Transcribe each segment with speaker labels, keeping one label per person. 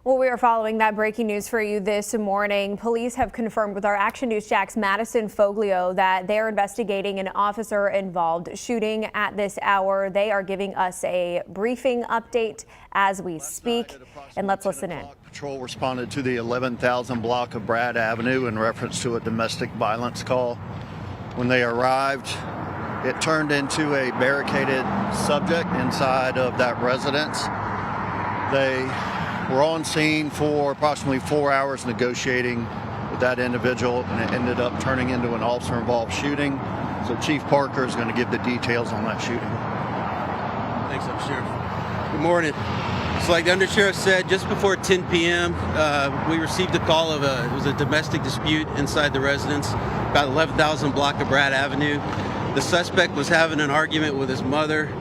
Speaker 1: Well, we are following that breaking news for you this morning. Police have confirmed with our Action News Jack's Madison Foglio that they are investigating an officer-involved shooting at this hour. They are giving us a briefing update as we speak, and let's listen in.
Speaker 2: Patrol responded to the 11,000 block of Brad Avenue in reference to a domestic violence call. When they arrived, it turned into a barricaded subject inside of that residence. They were on scene for approximately 4 hours negotiating with that individual, and it ended up turning into an officer-involved shooting. So Chief Parker is going to give the details on that shooting.
Speaker 3: Thanks, Undersheriff. Good morning. So like the Undersheriff said, just before 10 p.m., we received a call of it was a domestic dispute inside the residence, about 11,000 block of Brad Avenue. The suspect was having an argument with his mother,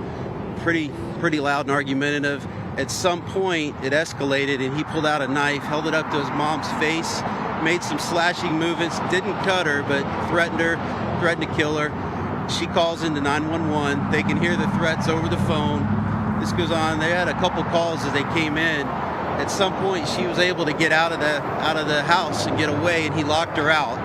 Speaker 3: pretty loud and argumentative. At some point, it escalated, and he pulled out a knife, held it up to his mom's face, made some slashing movements, didn't cut her, but threatened to kill her. She calls into 911. They can hear the threats over the phone. This goes on. They had a couple calls as they came in. At some point, she was able to get out of the house and get away, and he locked her out.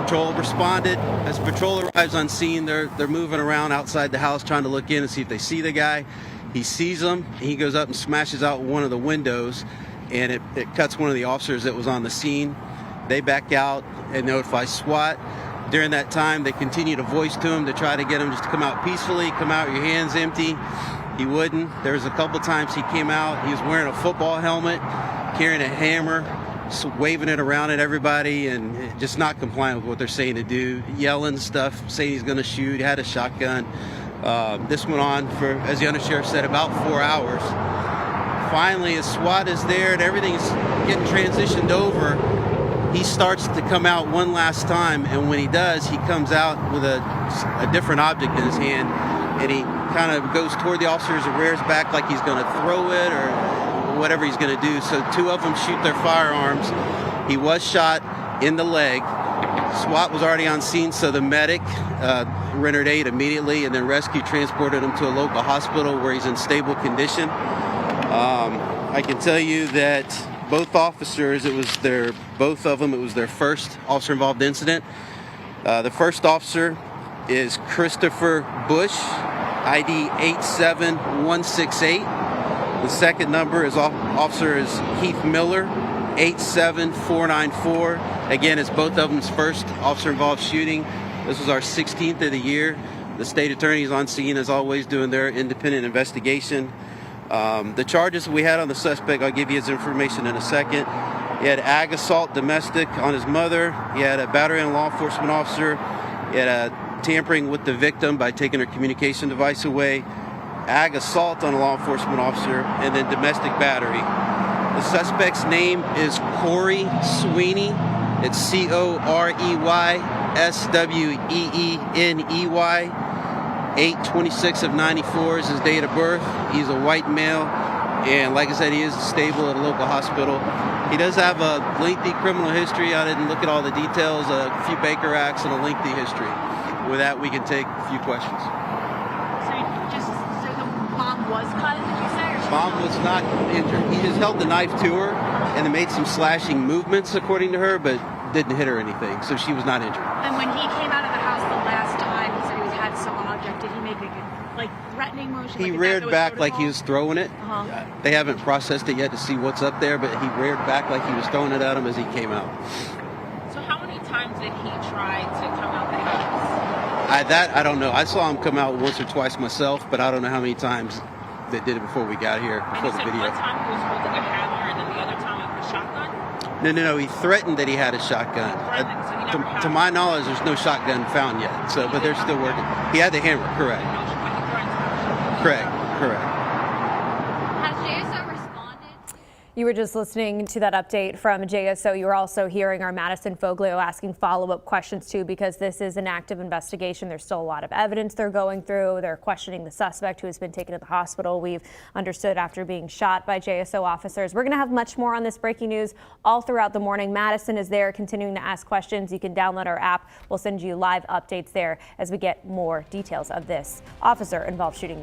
Speaker 3: Patrol responded. As patrol arrives on scene, they're moving around outside the house trying to look in and see if they see the guy. He sees them, he goes up and smashes out one of the windows, and it cuts one of the officers that was on the scene. They back out and notify SWAT. During that time, they continue to voice to him to try to get him just to come out peacefully, come out with your hands empty. He wouldn't. There was a couple times he came out, he was wearing a football helmet, carrying a hammer, waving it around at everybody, and just not complying with what they're saying to do, yelling stuff, saying he's going to shoot, had a shotgun. This went on for, as the Undersheriff said, about 4 hours. Finally, as SWAT is there and everything's getting transitioned over, he starts to come out one last time, and when he does, he comes out with a different object in his hand, and he kind of goes toward the officers and rears back like he's going to throw it or whatever he's going to do. So two of them shoot their firearms. He was shot in the leg. SWAT was already on scene, so the medic rendered aid immediately, and then rescue transported him to a local hospital where he's in stable condition. I can tell you that both officers, it was their first officer-involved incident. The first officer is Christopher Bush, ID 87168. The second number is officer is Heath Miller, 87494. Again, it's both of them's first officer-involved shooting. This was our 16th of the year. The state attorney is on scene, as always, doing their independent investigation. The charges we had on the suspect, I'll give you his information in a second. He had ag assault domestic on his mother. He had a battery on a law enforcement officer. He had a tampering with the victim by taking her communication device away. Ag assault on a law enforcement officer, and then domestic battery. The suspect's name is Corey Sweeney. It's Corey-Sweeny. 8/26 of 94 is his date of birth. He's a white male, and like I said, he is stable at a local hospital. He does have a lengthy criminal history. I didn't look at all the details, a few Baker Acts and a lengthy history. With that, we can take a few questions.
Speaker 4: So the mom was cut, did you say?
Speaker 3: Mom was not injured. He just held the knife to her and made some slashing movements, according to her, but didn't hit her or anything, so she was not injured.
Speaker 4: And when he came out of the house the last time, he said he had some object. Did he make a threatening motion?
Speaker 3: He reared back like he was throwing it.
Speaker 4: Uh-huh.
Speaker 3: They haven't processed it yet to see what's up there, but he reared back like he was throwing it at him as he came out.
Speaker 5: So how many times did he try to come out the house?
Speaker 3: I don't know. I saw him come out once or twice myself, but I don't know how many times they did it before we got here, before the video.
Speaker 5: One time he was holding a hammer, and then the other time with a shotgun?
Speaker 3: No. He threatened that he had a shotgun. To my knowledge, there's no shotgun found yet. So, but they're still working. He had the hammer, correct? Correct.
Speaker 4: Has JSO responded?
Speaker 1: You were just listening to that update from JSO. You were also hearing our Madison Foglio asking follow-up questions too, because this is an active investigation. There's still a lot of evidence they're going through. They're questioning the suspect who has been taken to the hospital. We've understood after being shot by JSO officers. We're going to have much more on this breaking news all throughout the morning. Madison is there continuing to ask questions. You can download our app. We'll send you live updates there as we get more details of this officer-involved shooting.